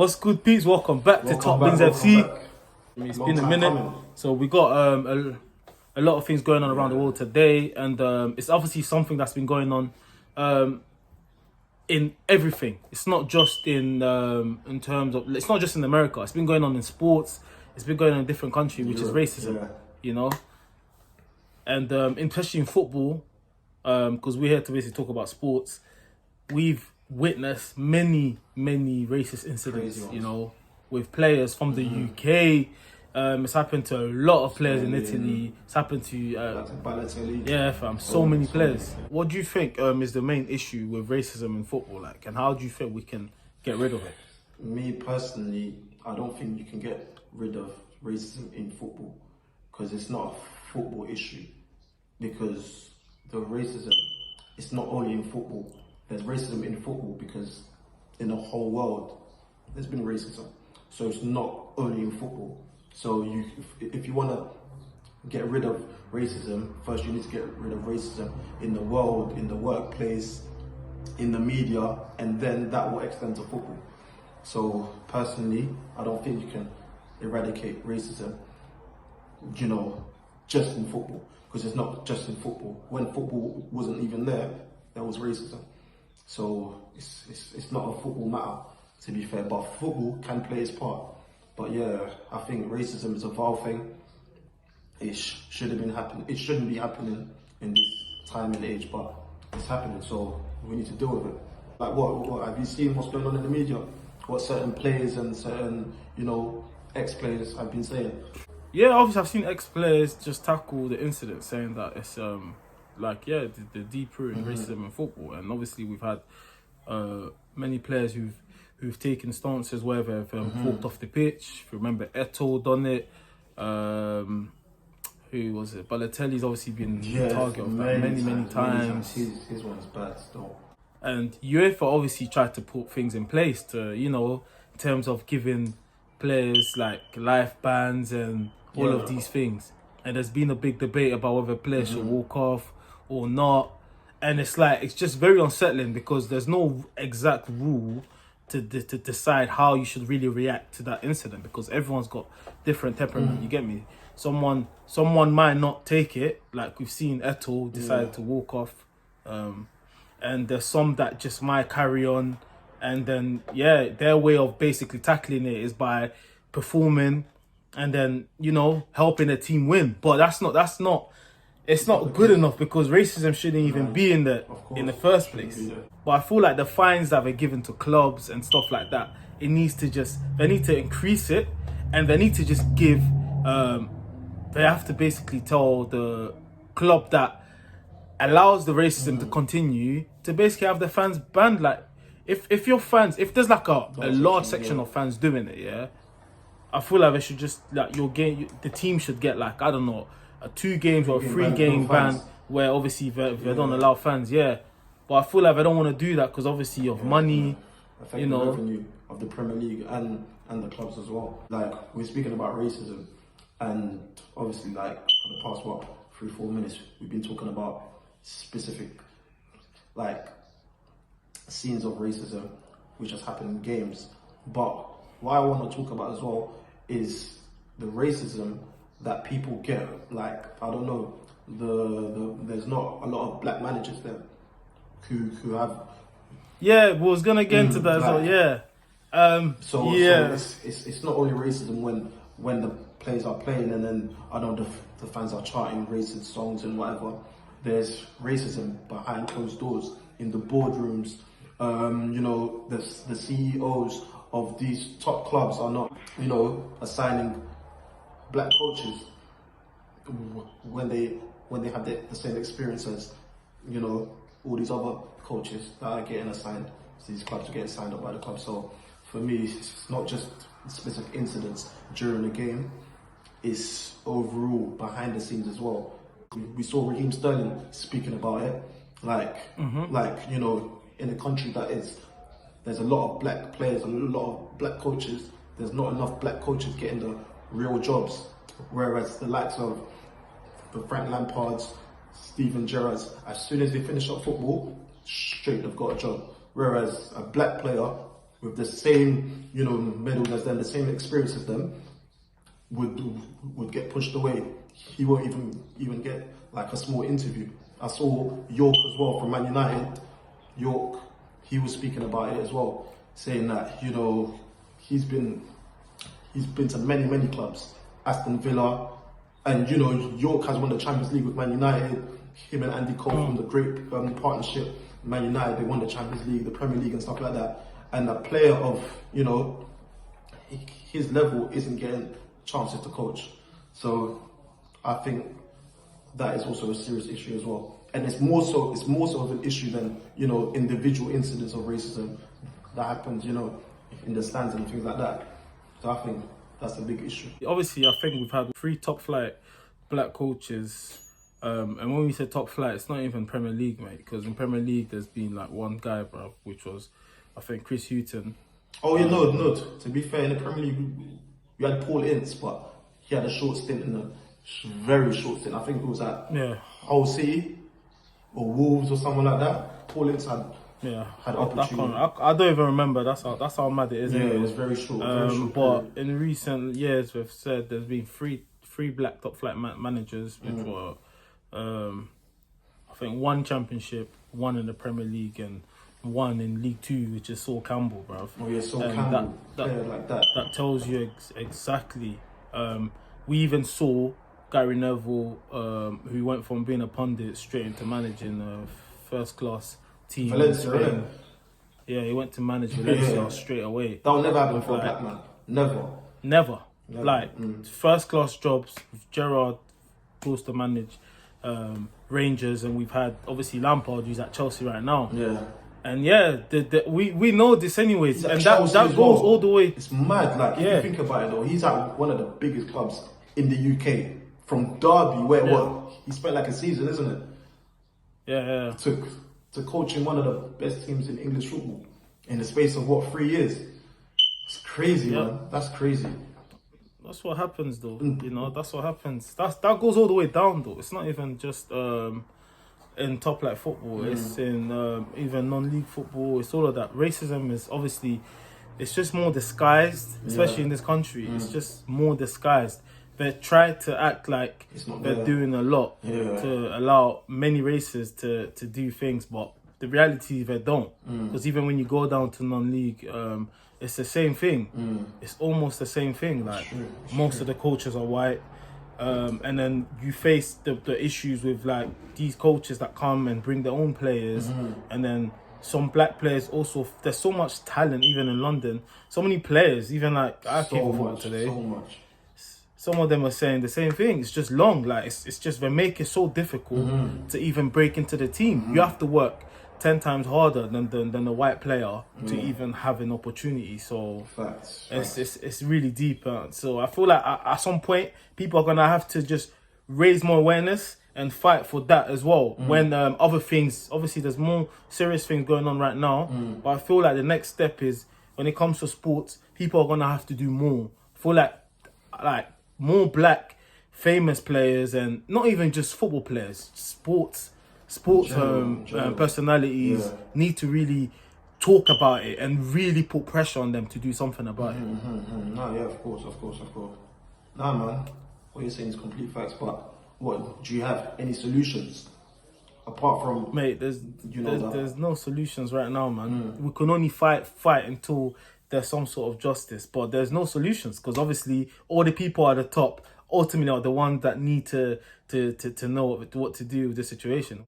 What's good, peeps? Welcome back to Topbinz FC. It's been a minute. So we got a lot of things going on around the world today, and it's obviously something that's been going on in everything. It's not just in terms of, it's not just in America. It's been going on in sports. It's been going on in a different country, which is racism. You know, and especially in football, because we're here to basically talk about sports. We've witnessed many racist incidents, you know, with players from the UK. It's happened to a lot of players in Italy. It's happened to so many players. What do you think is the main issue with racism in football, like, and how do you think we can get rid of it? Me personally, I don't think you can get rid of racism in football because it's not a football issue. Because the racism, it's not only in football. There's racism in football because in the whole world, there's been racism. So it's not only in football. So if you want to get rid of racism, first you need to get rid of racism in the world, in the workplace, in the media, and then that will extend to football. So personally, I don't think you can eradicate racism, you know, just in football. Because it's not just in football. When football wasn't even there, there was racism. So it's not a football matter, to be fair, but football can play its part. But yeah, I think racism is a vile thing. It should have been happening. It shouldn't be happening in this time and age, but it's happening. So we need to deal with it. Like what have you seen? What's going on in the media? What certain players and certain, you know, ex-players have been saying. Yeah, obviously I've seen ex-players just tackle the incident, saying that it's the deep-rooted racism in football, and obviously we've had many players who've taken stances where they've walked off the pitch. If you remember, Eto'o done it. Who was it? Balotelli's obviously been the target of that many times. His one's bad still. And UEFA obviously tried to put things in place to, you know, in terms of giving players like life bans and all of these things. And there's been a big debate about whether players should walk off or not. And it's like, it's just very unsettling because there's no exact rule to decide how you should really react to that incident, because everyone's got different temperament. You get me? Someone might not take it, like we've seen Eto'o decide to walk off, and there's some that just might carry on, and then their way of basically tackling it is by performing and then, you know, helping a team win. But it's not good enough, because racism shouldn't even be in the first place. But I feel like the fines that they're given to clubs and stuff like that, they need to increase it, and they need to just give, they have to basically tell the club that allows the racism to continue to basically have the fans banned. Like, if your fans, if there's like a large section of fans doing it, I feel like they should just, like, the team should get, like, I don't know, a 2 games or a 3 game ban, where obviously they don't allow fans, But I feel like they don't want to do that because obviously of money, you know, the revenue of the Premier League and the clubs as well. Like, we're speaking about racism, and obviously, like, for the past 3-4 minutes, we've been talking about specific, like, scenes of racism which has happened in games. But what I want to talk about as well is the racism that people get. Like, I don't know, there's not a lot of black managers there who have. Yeah, we was gonna get into that as well. So it's not only racism when the players are playing and then I know the fans are chanting racist songs and whatever. There's racism behind closed doors in the boardrooms. You know, the CEOs of these top clubs are not, you know, assigning black coaches when they have the same experience as, you know, all these other coaches that are getting assigned. So these clubs are getting signed up by the club. So for me, it's not just specific incidents during the game, it's overall behind the scenes as well. We saw Raheem speaking about it, like you know, in a country there's a lot of black players, a lot of black coaches. There's not enough black coaches getting the real jobs, whereas the likes of the Frank Lampards, Steven Gerrards, as soon as they finish up football, straight they've got a job. Whereas a black player with the same, medals as them, the same experience as them, would get pushed away. He won't even get like a small interview. I saw York as well from Man United. York, he was speaking about it as well, saying that he's been to many clubs, Aston Villa, and York has won the Champions League with Man United. Him and Andy Cole from the great partnership, Man United, they won the Champions League, the Premier League, and stuff like that. And a player of his level isn't getting chances to coach. So I think that is also a serious issue as well. And it's more so of an issue than individual incidents of racism that happens in the stands and things like that. So I think that's a big issue. Obviously, I think we've had 3 top flight black coaches. And when we say top flight, it's not even Premier League, mate. Because in Premier League, there's been like one guy, bro, which was, I think, Chris Hughton. Oh yeah, no. To be fair, in the Premier League, we had Paul Ince, but he had a short stint very short stint. I think it was at Hull City or Wolves or something like that. Paul Ince had opportunity. I don't even remember. That's how mad it is. Yeah, anyway. it was very short. But in recent years, we've said there's been three black top flight managers, which were, I think, 1 championship, 1 in the Premier League, and 1 in League 2, which is Saul Campbell, bruv. Oh yeah, Saul Campbell. That tells you exactly. We even saw Gary Neville, who went from being a pundit straight into managing a first class team. Valencia, right? Yeah, he went to manage Valencia straight away. That will never happen for a black man. Never. First class jobs. Gerrard goes to manage Rangers, and we've had obviously Lampard, who's at Chelsea right now. Yeah. And we know this anyways, and that goes all the way. It's mad. Like if you think about it, though, he's at one of the biggest clubs in the UK. From Derby, where what he spent like a season, isn't it? Yeah. To coaching one of the best teams in English football in the space of 3 years. It's crazy, man. That's crazy. That's what happens, though. That's what happens. That goes all the way down, though. It's not even just in top flight football. It's in even non-league football. It's all of that. Racism is obviously, it's just more disguised, especially in this country. It's just more disguised. They try to act like they're doing a lot to allow many races to do things, but the reality is they don't. Because even when you go down to non-league, it's the same thing. It's almost the same thing. Like most of the coaches are white, and then you face the issues with like these coaches that come and bring their own players, and then some black players also. There's so much talent even in London. So many players, even like I came for today. So much. Some of them are saying the same thing. It's just long. Like it's just they make it so difficult to even break into the team. You have to work 10 times harder than a white player to even have an opportunity. So Facts. It's really deep. So I feel like at some point people are gonna have to just raise more awareness and fight for that as well. When other things, obviously, there's more serious things going on right now. But I feel like the next step is when it comes to sports, people are gonna have to do more. I feel like more black famous players, and not even just football players, sports general. Personalities need to really talk about it and really put pressure on them to do something about it. No, yeah, of course. Nah, man, what you're saying is complete facts, but what, do you have any solutions? Apart from... Mate, there's no solutions right now, man. We can only fight until there's some sort of justice, but there's no solutions because obviously all the people at the top ultimately are the ones that need to know what to do with the situation.